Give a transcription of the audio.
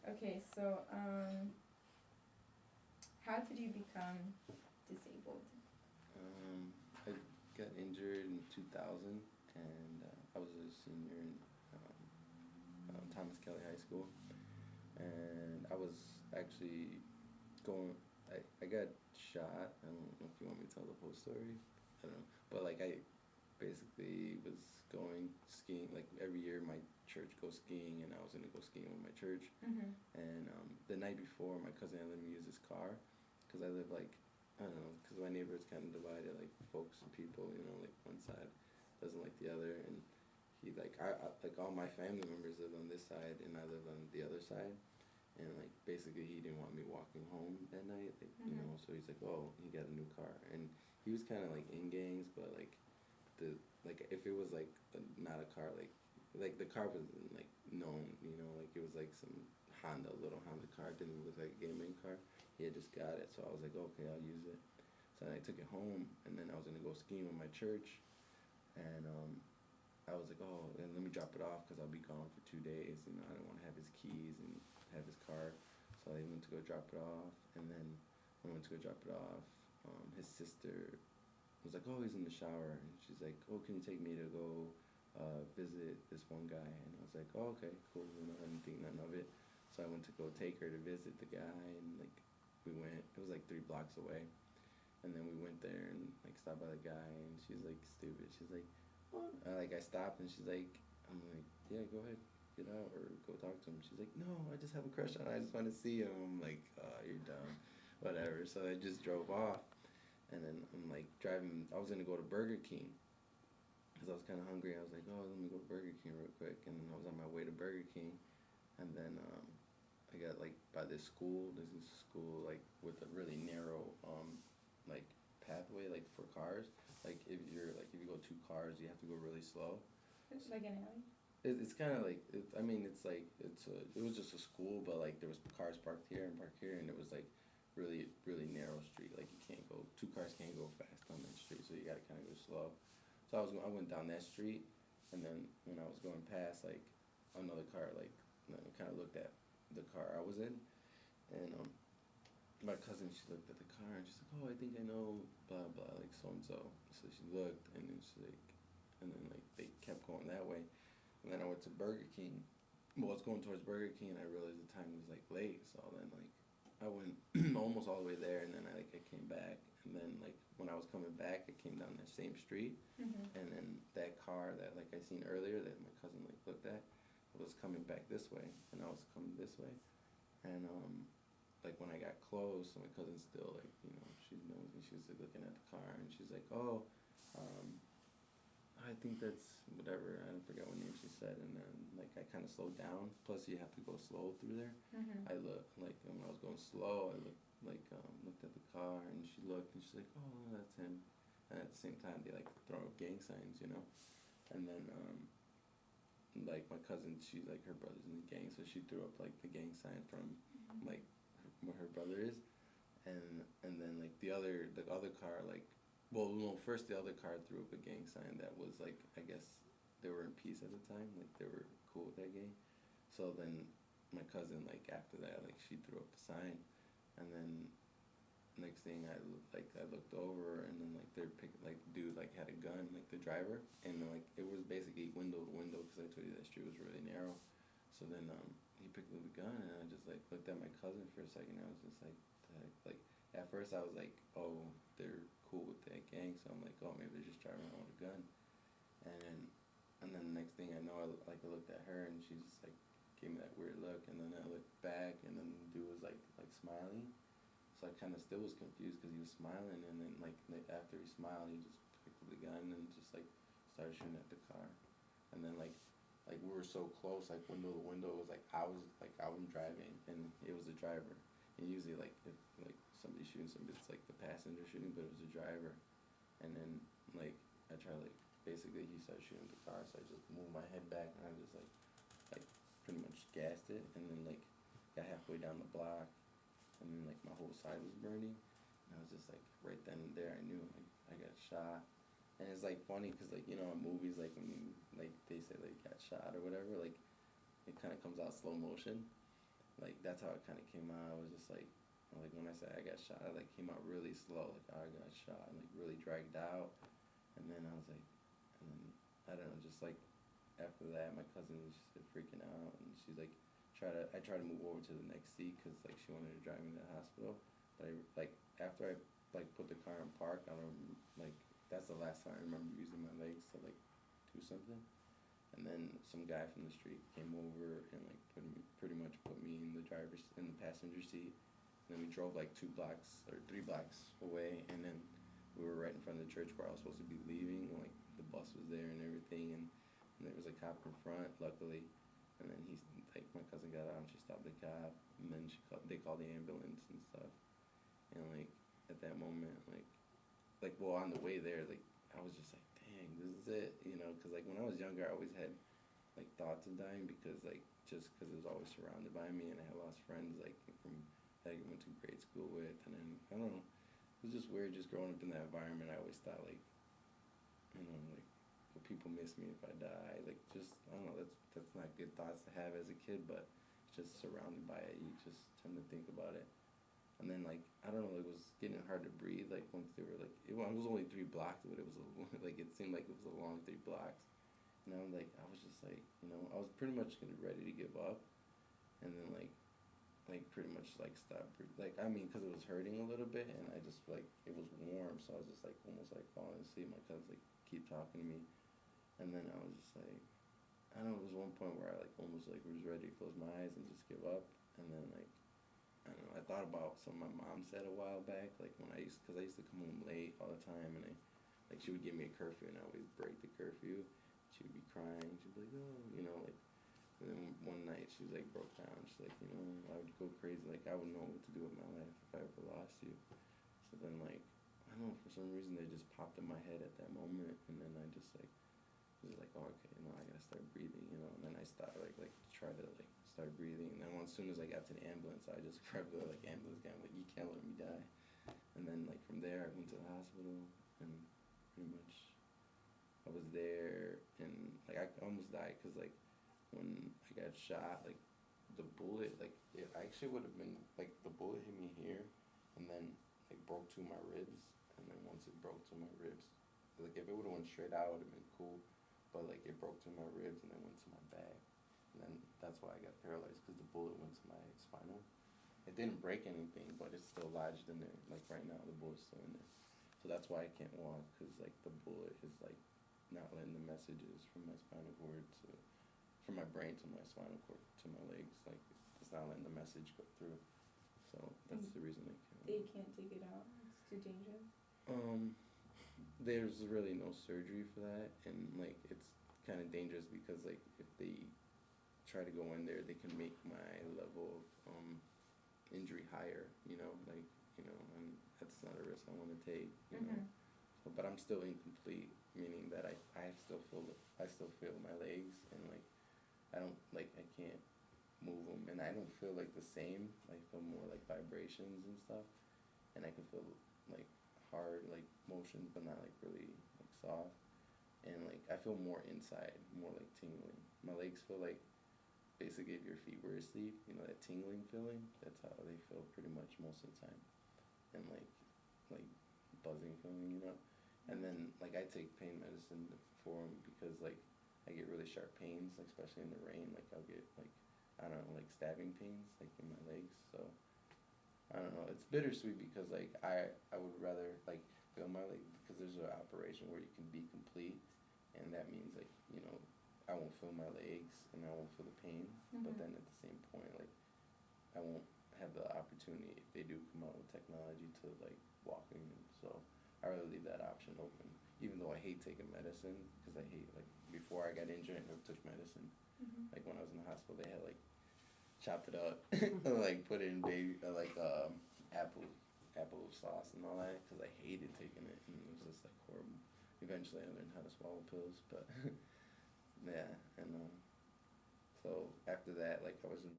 Okay, so how did you become disabled? I got injured in 2000, and I was a senior in Thomas Kelly High School, and I was actually going. I got shot. I don't know if you want me to tell the whole story. I don't know, but like I basically was going skiing. Like every year, my church goes skiing, and I was gonna go skiing with my church. Mm-hmm. And the night before, my cousin had let me use his car, because I live like, I don't know, because my neighborhood's kind of divided, like folks and people, you know, like one side doesn't like the other, and he like like all my family members live on this side, and I live on the other side, and like basically he didn't want me walking home that night, like you Mm-hmm. know, so he's like, oh, he got a new car, and he was kind of like in gangs, but like the like if it was like not a car, like the car wasn't like known, you know, like it was like some little Honda car, it didn't look like a gaming car. He had just got it, so I was like, okay, I'll use it. So then I took it home, and then I was gonna go skiing with my church, and I was like, oh, and let me drop it off because I'll be gone for 2 days. You know, I didn't want to have his keys and have his car, so I went to go drop it off, and then when I went to go drop it off, his sister was like, oh, he's in the shower, and she's like, oh, can you take me to go visit this one guy? And I was like, oh, okay, cool, you know, I didn't think nothing of it. So I went to go take her to visit the guy, and like we went, it was like 3 blocks away, and then we went there and like stopped by the guy, and she's like stupid. She's like, what? Like I stopped, and she's like, I'm like, yeah, go ahead, get out or go talk to him. She's like, no, I just have a crush on him. I just want to see him. I'm like, oh, you're dumb, whatever. So I just drove off, and then I'm like driving. I was gonna go to Burger King because I was kind of hungry. I was like, oh, let me go to Burger King real quick, and then I was on my way to Burger King, and then I got like by this school. There's this school like with a really narrow like pathway like for cars. Like if you go 2 cars, you have to go really slow. It's like an alley. It's kind of like I mean it was just a school, but like there was cars parked here and parked here, and it was like really narrow street. Like you can't go 2 cars can't go fast on that street, so you gotta kind of go slow. So I went down that street, and then when I was going past like another car, like kind of looked at the car I was in, and my cousin, she looked at the car and she's like, oh, I think I know blah blah, like so and so. So she looked, and then she's like, and then like they kept going that way, and then I went to Burger King. Well, I was going towards Burger King, and I realized the time was like late, so then like I went almost all the way there, and then I came back, and then like when I was coming back, I came down that same street, Mm-hmm. and then that car that like I seen earlier that my cousin like looked at was coming back this way, and I was coming this way, and like when I got close, my cousin still like she knows me. She was like looking at the car, and she's like, oh, um, I think that's whatever. I don't forget what name she said, and then like I kind of slowed down. Plus, you have to go slow through there. Mm-hmm. I looked like when I was going slow. I looked at the car, and she looked, and she's like, oh, that's him. And at the same time, they like throw up gang signs, you know. And then like my cousin, she's like her brother's in the gang, so she threw up like the gang sign from like where her brother is, and then like the other car like, well no, first the other car threw up a gang sign that was like, I guess they were in peace at the time, like they were cool with that gang. So then my cousin, like after that, like she threw up the sign, and then next thing I looked over, and then like they're picking, like dude like had a gun, like the driver, and like it was basically window to window because I told you that street was really narrow. So then he picked up the gun, and I just like looked at my cousin for a second. I was just like the heck? Like at first I was like, oh, they're cool with that gang, so I'm like, oh, maybe they're just driving around with a gun. And then the next thing I know, I looked at her, and she just like gave me that weird look, and then I looked back, and then the dude was like smiling. So I kind of still was confused because he was smiling, and then like after he smiled, he just picked up the gun and just like started shooting at the car, and then like we were so close, like window to window. It was like I was driving, and it was the driver. And usually like if like somebody's shooting somebody, it's like the passenger shooting, but it was the driver. And then like I tried like basically he started shooting the car, so I just moved my head back, and I just like pretty much gassed it, and then like got halfway down the block, and then like my whole side was burning, and I was just like right then and there I knew like I got shot. And it's like funny because like in movies, like when like they say like got shot or whatever, like it kind of comes out slow motion, like that's how it kind of came out. I was just like when I said I got shot, it like came out really slow. Like I got shot and like really dragged out, and then I was like, and then I don't know, just like after that, my cousin was just like, freaking out, and she's like, I tried to move over to the next seat because like she wanted to drive me to the hospital, but I like after I like put the car in park, I don't like that's the last time I remember using my legs to like do something. And then some guy from the street came over and like pretty much put me in the passenger seat. And then we drove like 2 blocks or 3 blocks away, and then we were right in front of the church where I was supposed to be leaving. And, like the bus was there and everything, and there was a cop in front, luckily. And then my cousin got out and she stopped the cop, and then they called the ambulance and stuff. And like at that moment, well on the way there, like I was just like, dang, this is it, because like when I was younger, I always had like thoughts of dying because like just because it was always surrounded by me, and I had lost friends like from that I went to grade school with, and then I don't know, it was just weird just growing up in that environment. I always thought like, like will people miss me if I die? Like just I don't know, that's not good thoughts to have as a kid, but just surrounded by it, you just tend to think about it. And then like I don't know, it was getting hard to breathe. Like once they were like, it was only 3 blocks, but it was like it seemed like it was a long 3 blocks. And I was just like, I was pretty much ready to give up. And then like pretty much like stopped breathing. Like I mean, because it was hurting a little bit, and I just like it was warm, so I was just like almost like falling asleep. My cousin like keep talking to me, and then I was just like, I don't know. There was one point where I like almost like was ready to close my eyes and just give up, and then like. I don't know, I thought about something my mom said a while back, like when because I used to come home late all the time, and she would give me a curfew, and I always break the curfew. She would be crying, she'd be like, oh, like, and then one night she was like broke down, she's like, I would go crazy, like I wouldn't know what to do with my life if I ever lost you. So then like, I don't know, for some reason they just popped in my head at that moment, and then I just like, was like, oh, okay, I gotta start breathing, and then I started like try to like start breathing, and then as soon as I got to the ambulance, I just grabbed the like ambulance guy, I'm like, you can't let me die. And then like from there, I went to the hospital, and pretty much I was there, and like I almost died because like when I got shot, like the bullet, like it actually would have been like the bullet hit me here, and then like broke 2 of my ribs, and then once it broke 2 of my ribs, like if it would have went straight out, it would have been cool. But like it broke 2 of my ribs and then went to my back, and then that's why I got paralyzed because the bullet went to my spinal. It didn't break anything, but it's still lodged in there. Like right now, the bullet's still in there. So that's why I can't walk, because like the bullet is like not letting the messages from my spinal cord from my brain to my spinal cord to my legs. Like it's not letting the message go through. So that's the reason I can't. They can't take it out. It's too dangerous. There's really no surgery for that, and like it's kind of dangerous because like if they try to go in there, they can make my level of injury higher, and that's not a risk I want to take, So, but I'm still incomplete, meaning that I still feel my legs, and like I can't move them, and I don't feel like the same. I feel more like vibrations and stuff, and I can feel like hard like motions, but not like really like soft, and like I feel more inside, more like tingling. My legs feel like basically if your feet were asleep, that tingling feeling. That's how they feel pretty much most of the time, and like buzzing feeling, And then like I take pain medicine for them because like I get really sharp pains, like, especially in the rain. Like I'll get like I don't know, like stabbing pains like in my legs. So I don't know. It's bittersweet because like I would rather like feel my leg, because there's an operation where you can be complete, and that means like I won't feel my legs and I won't feel the pain. But then at the same point, like I won't have the opportunity if they do come out with technology to like walking. So I rather leave that option open, even though I hate taking medicine, because I hate like before I got injured I never took medicine. Like when I was in the hospital, they had like chopped it up and like put it in apple sauce and all that, because I hated taking it, and it was just like horrible. Eventually I learned how to swallow pills, but yeah, and so after that, like I was in